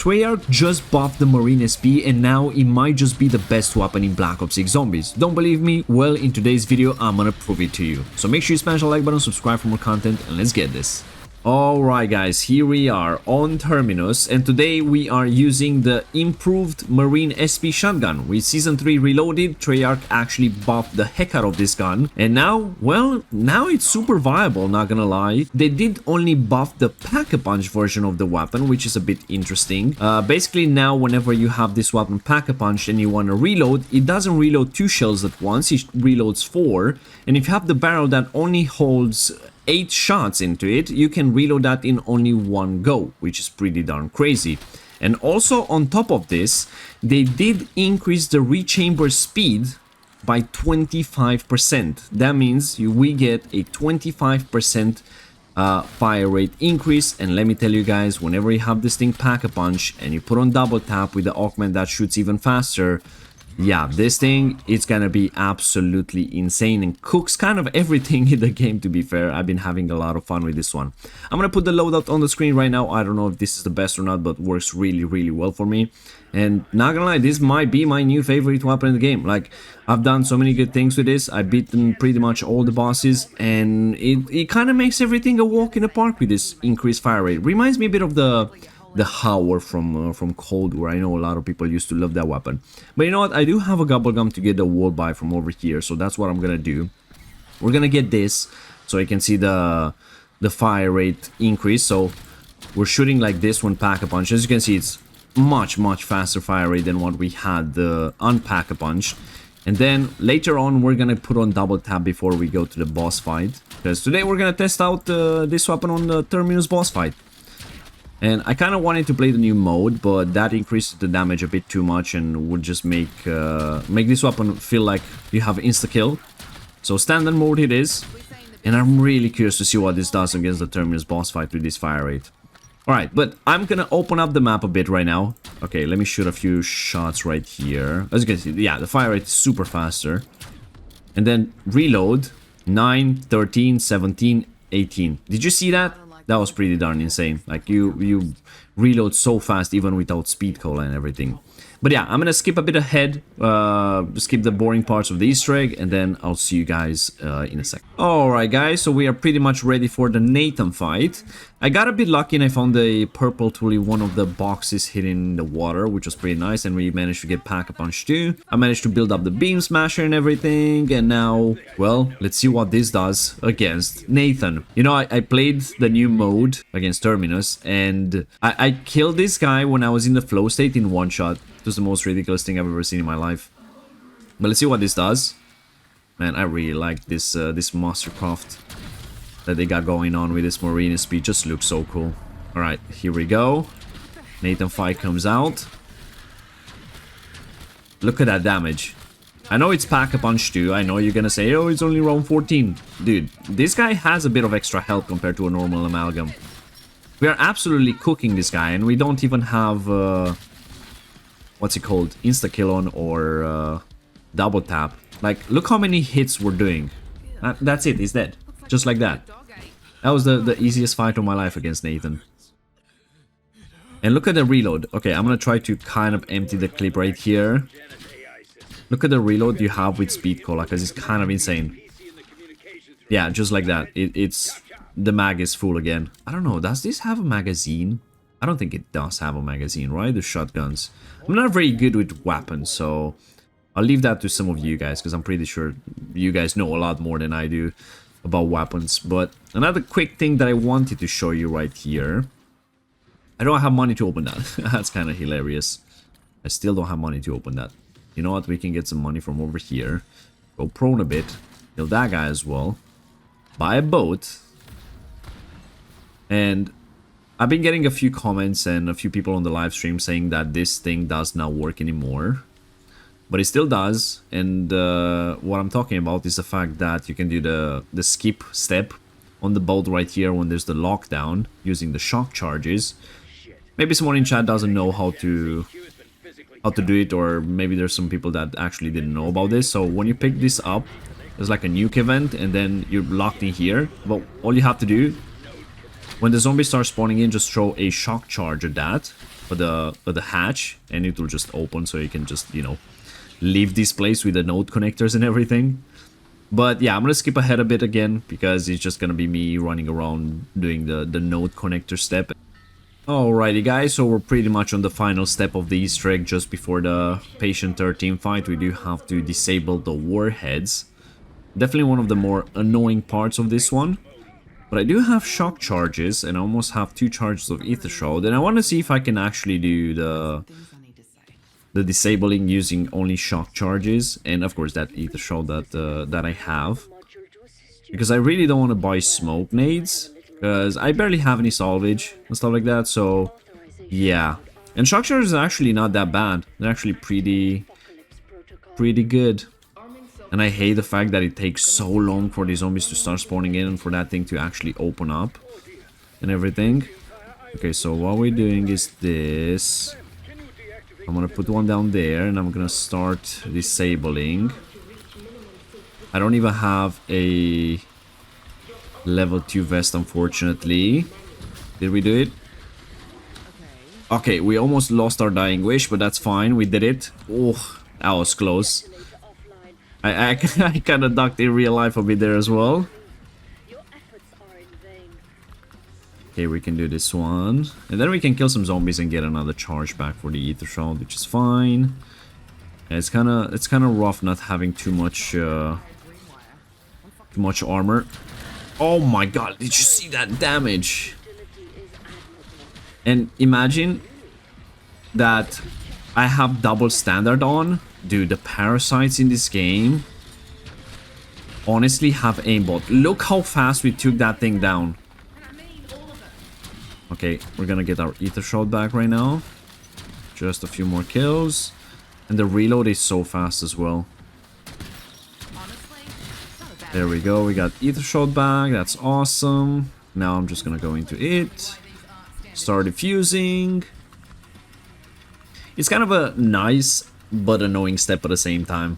Treyarch just buffed the Marine SP and now it might just be the best weapon in Black Ops 6 Zombies. Don't believe me? Well, in today's video I'm gonna prove it to you. So make sure you smash the like button, subscribe for more content, and let's get this. Alright guys, here we are on Terminus, and today we are using the improved Marine SP shotgun. With Season 3 Reloaded, Treyarch actually buffed the heck out of this gun, and now, well, now it's super viable, not gonna lie. They did only buff the Pack-a-Punch version of the weapon, which is a bit interesting. Basically now whenever you have this weapon Pack-a-Punch and you want to reload, it doesn't reload 2 shells at once, it reloads 4, and if you have the barrel that only holds 8 shots into it, you can reload that in only one go, which is pretty darn crazy. And also on top of this, they did increase the rechamber speed by 25%. That means we get a 25% fire rate increase. And let me tell you guys, whenever you have this thing Pack-a-Punch and you put on double tap with the augment that shoots even faster, yeah, this thing, it's gonna be absolutely insane and cooks kind of everything in the game, to be fair. I've been having a lot of fun with this one. I'm gonna put the loadout on the screen right now. I don't know if this is the best or not, but works really well for me. And not gonna lie, this might be my new favorite weapon in the game. Like, I've done so many good things with this. I've beaten pretty much all the bosses, and it kind of makes everything a walk in the park with this increased fire rate. Reminds me a bit of the Howler from Cold War. I know a lot of people used to love that weapon. But you know what? I do have a gum to get the wall buy from over here, so that's what I'm gonna do. We're gonna get this so you can see the fire rate increase. So we're shooting like this when Pack-a-Punch. As you can see, it's much faster fire rate than what we had the Unpack-a-Punch. And then later on we're gonna put on double tap before we go to the boss fight, because today we're gonna test out this weapon on the Terminus boss fight. And I kind of wanted to play the new mode, but that increases the damage a bit too much and would just make this weapon feel like you have insta-kill. So standard mode it is, and I'm really curious to see what this does against the Terminus boss fight with this fire rate. Alright, but I'm gonna open up the map a bit right now. Okay, let me shoot a few shots right here. As you can see, yeah, the fire rate is super faster. And then reload, 9, 13, 17, 18. Did you see that? That was pretty darn insane. Like, you reload so fast even without speed cola and everything. But yeah, I'm gonna skip a bit ahead, skip the boring parts of the Easter egg, and then I'll see you guys in a sec. Alright guys, so we are pretty much ready for the Nathan fight. I got a bit lucky and I found the purple tool in one of the boxes hidden in the water, which was pretty nice, and we managed to get Pack-a-Punch too. I managed to build up the Beam Smasher and everything, and now, well, let's see what this does against Nathan. You know, I played the new mode against Terminus, and I killed this guy when I was in the flow state in one shot. It was the most ridiculous thing I've ever seen in my life. But let's see what this does. Man, I really like this this Mastercraft that they got going on with this Marine SP. Just looks so cool. Alright, here we go. Nathan fight comes out. Look at that damage. I know it's Pack-a-Punch too. I know you're gonna say, oh, it's only round 14. Dude, this guy has a bit of extra health compared to a normal Amalgam. We are absolutely cooking this guy, and we don't even have what's it called, insta-kill on or double tap. Like, look how many hits we're doing. That's it, he's dead. Just like that. That was the easiest fight of my life against Nathan. And look at the reload. Okay, I'm gonna try to kind of empty the clip right here. Look at the reload you have with Speed Cola, because it's kind of insane. Yeah, just like that. It's... the mag is full again. I don't know, does this have a magazine? I don't think it does have a magazine, right? The shotguns. I'm not very good with weapons, so I'll leave that to some of you guys, because I'm pretty sure you guys know a lot more than I do about weapons. But another quick thing that I wanted to show you right here. I don't have money to open that. That's kind of hilarious. I still don't have money to open that. You know what? We can get some money from over here. Go prone a bit. Kill that guy as well. Buy a boat. And I've been getting a few comments and a few people on the live stream saying that this thing does not work anymore. But it still does, and what I'm talking about is the fact that you can do the skip step on the boat right here when there's the lockdown using the shock charges. Maybe someone in chat doesn't know how to do it, or maybe there's some people that actually didn't know about this. So when you pick this up, there's like a nuke event, and then you're locked in here. But all you have to do, when the zombies start spawning in, just throw a shock charge at that, the hatch, and it will just open, so you can just, you know, leave this place with the node connectors and everything. But yeah, I'm gonna skip ahead a bit again because it's just gonna be me running around doing the node connector step. Alrighty guys, so we're pretty much on the final step of the Easter egg just before the Patient 13 fight. We do have to disable the warheads. Definitely one of the more annoying parts of this one. But I do have shock charges and I almost have 2 charges of Ether Shroud. And I want to see if I can actually do the disabling using only shock charges. And of course that Ether Shroud that I have. Because I really don't want to buy smoke nades. Because I barely have any salvage and stuff like that, so yeah. And shock charges are actually not that bad. They're actually pretty good. And I hate the fact that it takes so long for these zombies to start spawning in and for that thing to actually open up and everything. Okay, so what we're doing is this. I'm gonna put one down there and I'm gonna start disabling. I don't even have a level 2 vest, unfortunately. Did we do it? Okay, we almost lost our dying wish, but that's fine. We did it. Oh, that was close. I kind of ducked in real life a bit there as well. Okay, we can do this one. And then we can kill some zombies and get another charge back for the Ether Shroud, which is fine. And it's kind of rough not having too much armor. Oh my god, did you see that damage? And imagine that I have double standard on. Dude, the parasites in this game honestly have aimbot. Look how fast we took that thing down. Okay, we're gonna get our Ether Shroud back right now. Just a few more kills. And the reload is so fast as well. There we go, we got Ether Shroud back, that's awesome. Now I'm just gonna go into it. Start diffusing. It's kind of a nice but annoying step at the same time.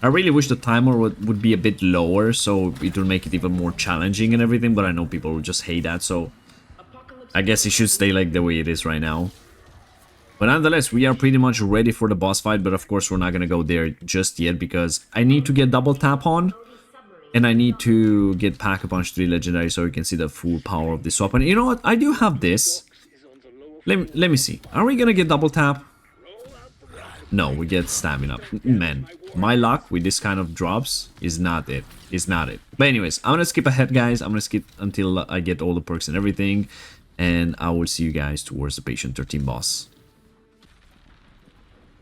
I really wish the timer would be a bit lower so it will make it even more challenging and everything, but I know people will just hate that, so I guess it should stay like the way it is right now. But nonetheless, we are pretty much ready for the boss fight, but of course we're not gonna go there just yet because I need to get double tap on. And I need to get Pack-a-Punch 3 Legendary so you can see the full power of this weapon. You know what? I do have this. Let me see. Are we gonna get double tap? No, we get stamina. Man, my luck with this kind of drops is not it. It's not it. But anyways, I'm gonna skip ahead, guys. I'm gonna skip until I get all the perks and everything. And I will see you guys towards the Patient 13 boss.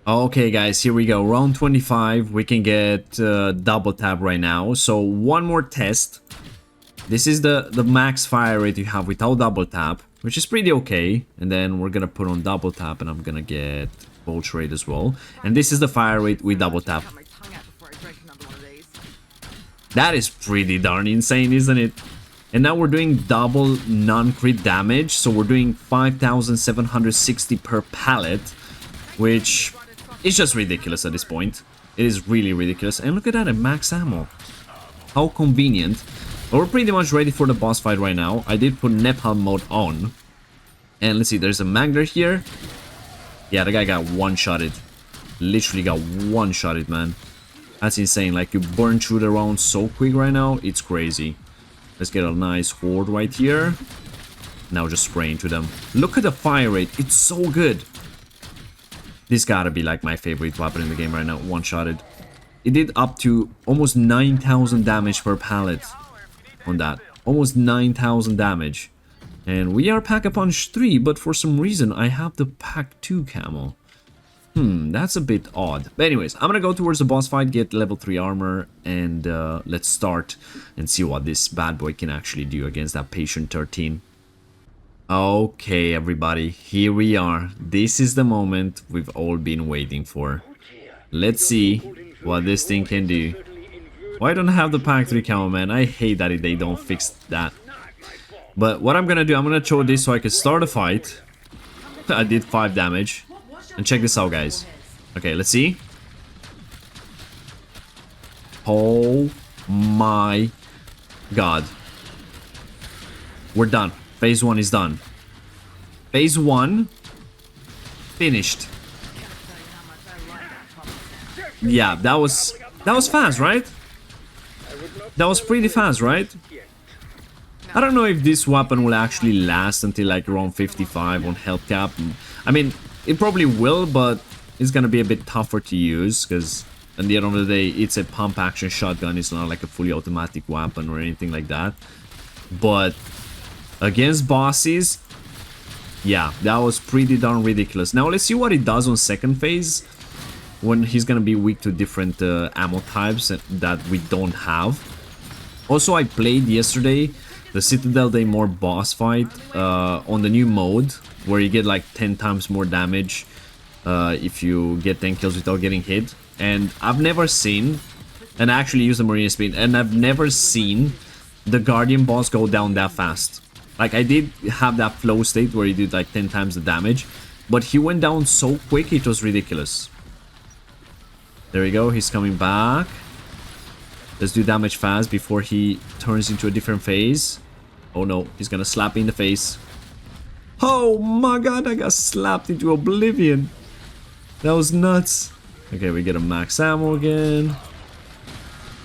Okay guys, here we go, round 25, we can get double tap right now. So one more test. This is the max fire rate you have without double tap, which is pretty okay. And then we're gonna put on double tap and I'm gonna get Vulture rate as well. And this is the fire rate with double tap. That is pretty darn insane, isn't it? And now we're doing double non-crit damage, so we're doing 5,760 per pallet, which... it's just ridiculous at this point. It is really ridiculous. And look at that, at max ammo. How convenient. But we're pretty much ready for the boss fight right now. I did put Napalm mode on. And let's see, there's a Magner here. Yeah, the guy got one-shotted. Literally got one-shotted, man. That's insane. Like, you burn through the round so quick right now. It's crazy. Let's get a nice horde right here. Now just spray into them. Look at the fire rate. It's so good. This gotta be like my favorite weapon in the game right now, one-shotted. It did up to almost 9,000 damage per pallet on that. Almost 9,000 damage. And we are Pack-a-Punch 3, but for some reason I have the Pack 2 camo. That's a bit odd. But anyways, I'm gonna go towards the boss fight, get level 3 armor, and let's start and see what this bad boy can actually do against that Patient 13. Okay, everybody, here we are. This is the moment we've all been waiting for. Let's see what this thing can do. Why don't I have the Pack 3 camo, man? I hate that they don't fix that. But what I'm gonna do, I'm gonna throw this so I can start a fight. I did 5 damage. And check this out, guys. Okay, let's see. Oh my god. We're done. Phase 1 is done. Phase 1 finished. Yeah, that was fast, right? That was pretty fast, right? I don't know if this weapon will actually last until like around 55 on health cap. I mean, it probably will, but it's gonna be a bit tougher to use because at the end of the day, it's a pump action shotgun. It's not like a fully automatic weapon or anything like that. But against bosses, yeah, that was pretty darn ridiculous. Now let's see what it does on second phase when he's gonna be weak to different ammo types that we don't have. Also, I played yesterday the Citadel Daymore boss fight on the new mode, where you get like 10 times more damage if you get 10 kills without getting hit. And I've never seen, and I actually used the Marine Speed, and I've never seen the Guardian boss go down that fast. Like, I did have that flow state where he did like 10 times the damage, but he went down so quick, it was ridiculous. There we go, he's coming back. Let's do damage fast before he turns into a different phase. Oh no, he's gonna slap me in the face. Oh my god, I got slapped into oblivion. That was nuts. Okay, we get a max ammo again.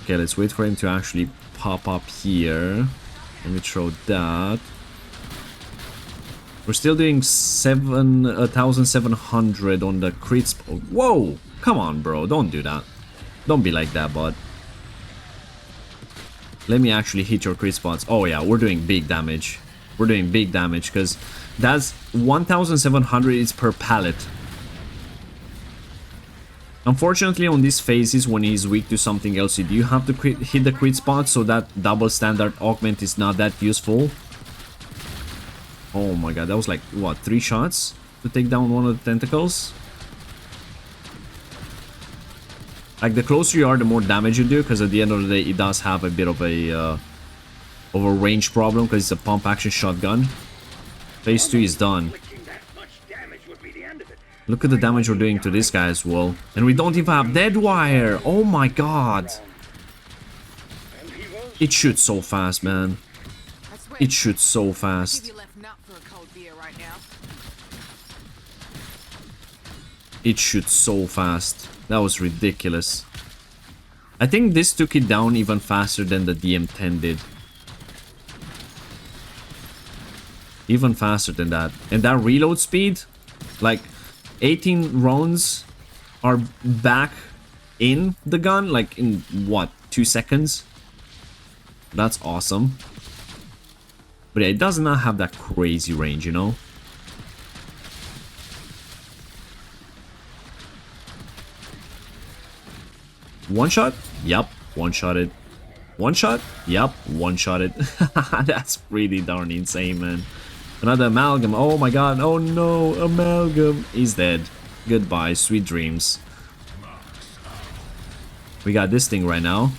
Okay, let's wait for him to actually pop up here. Let me throw that. We're still doing 1,700 on the crits. Whoa! Come on, bro. Don't do that. Don't be like that, bud. Let me actually hit your crit spots. Oh yeah, we're doing big damage. We're doing big damage because that's 1,700 is per pallet. Unfortunately, on these phases, when he's weak to something else, you do have to hit the crit spot, so that double standard augment is not that useful. Oh my god, that was like, what, 3 shots to take down one of the tentacles? Like, the closer you are, the more damage you do, because at the end of the day, it does have a bit of a range problem, because it's a pump action shotgun. Phase 2 is done. Look at the damage we're doing to this guy as well. And we don't even have dead wire. Oh my god. It shoots so fast, man. It shoots so fast. It shoots so fast. That was ridiculous. I think this took it down even faster than the DM10 did. Even faster than that. And that reload speed, like 18 rounds are back in the gun, like in what, 2 seconds? That's awesome. But yeah, it does not have that crazy range, you know? One shot? Yup, one shot it. One shot? Yup, one shot it. That's pretty darn insane, man. Another amalgam. Oh my god. Oh no, amalgam. He's dead. Goodbye, sweet dreams. We got this thing right now.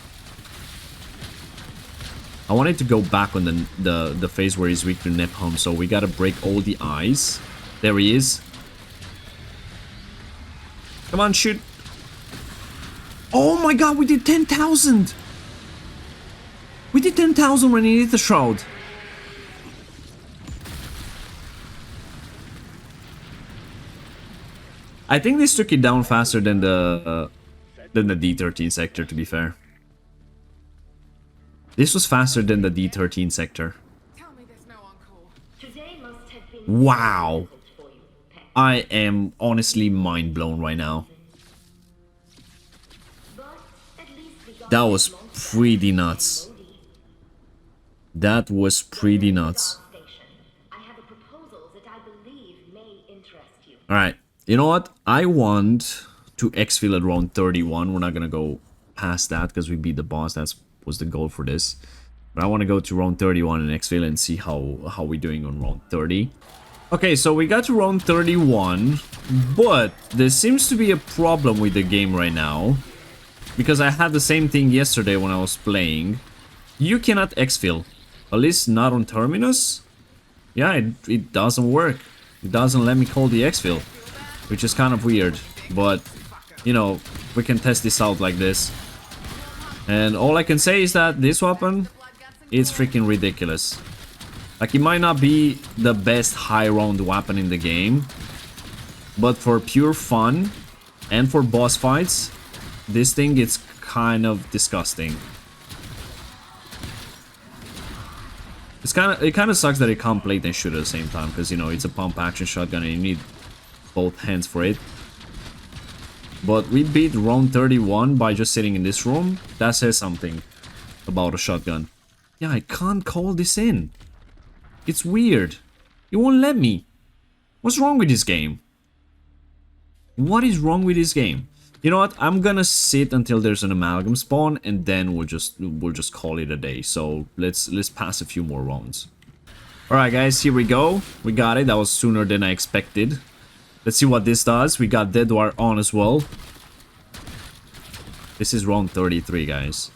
I wanted to go back on the phase where he's weak to napalm, so we gotta break all the eyes. There he is. Come on, shoot. Oh my god, we did 10,000! We did 10,000 when he hit the shroud. I think this took it down faster than the D13 sector, to be fair. This was faster than the D13 sector. Wow. I am honestly mind blown right now. That was pretty nuts. That was pretty nuts. Alright, you know what? I want to exfil at round 31. We're not gonna go past that because we beat the boss. That was the goal for this. But I want to go to round 31 and exfil and see how we're doing on round 30. Okay, so we got to round 31, but there seems to be a problem with the game right now. Because I had the same thing yesterday when I was playing. You cannot exfil. At least not on Terminus. Yeah, it doesn't work. It doesn't let me call the exfil. Which is kind of weird. But, you know, we can test this out like this. And all I can say is that this weapon is freaking ridiculous. Like, it might not be the best high round weapon in the game, but for pure fun and for boss fights, this thing is kind of disgusting. It kind of sucks that it can't plate and shoot at the same time, because, you know, it's a pump action shotgun and you need both hands for it. But we beat round 31 by just sitting in this room. That says something about a shotgun. Yeah, I can't call this in. It's weird. It won't let me. What's wrong with this game? What is wrong with this game? You know what? I'm gonna sit until there's an amalgam spawn, and then we'll just call it a day. So let's pass a few more rounds. All right, guys, here we go. We got it. That was sooner than I expected. Let's see what this does. We got Dead War on as well. This is round 33, guys.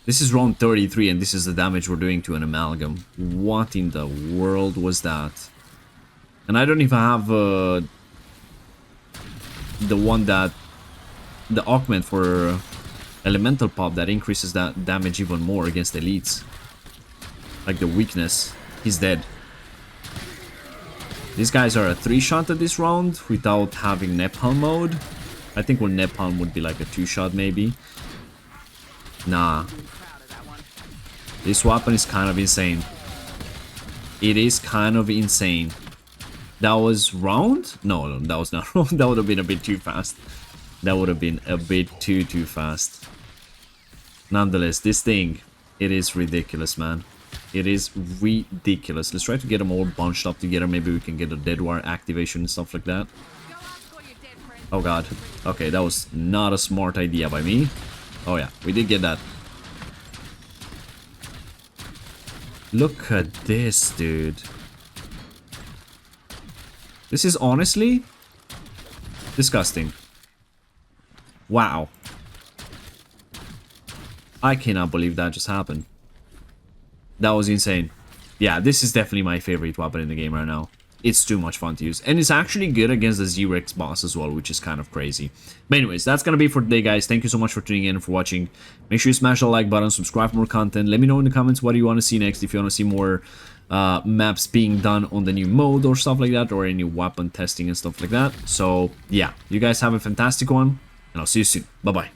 This is round 33, and this is the damage we're doing to an amalgam. What in the world was that? And I don't even have the one that... the augment for elemental pop that increases that damage even more against elites. Like the weakness. He's dead. These guys are a 3-shot at this round without having napalm mode. I think with napalm would be like a 2-shot maybe. Nah. This weapon is kind of insane. It is kind of insane. That was round? No, that was not round. That would have been a bit too fast. That would have been a bit too fast. Nonetheless, this thing, it is ridiculous, man. It is ridiculous. Let's try to get them all bunched up together. Maybe we can get a dead wire activation and stuff like that. Oh god. Okay, that was not a smart idea by me. Oh yeah, we did get that. Look at this, dude. This is honestly disgusting. Wow. I cannot believe that just happened. That was insane. Yeah, this is definitely my favorite weapon in the game right now. It's too much fun to use. And it's actually good against the Z-Rex boss as well, which is kind of crazy. But anyways, that's gonna be for today, guys. Thank you so much for tuning in and for watching. Make sure you smash the like button, subscribe for more content. Let me know in the comments what you want to see next. If you want to see more maps being done on the new mode or stuff like that, or any weapon testing and stuff like that. So, yeah. You guys have a fantastic one, and I'll see you soon. Bye-bye.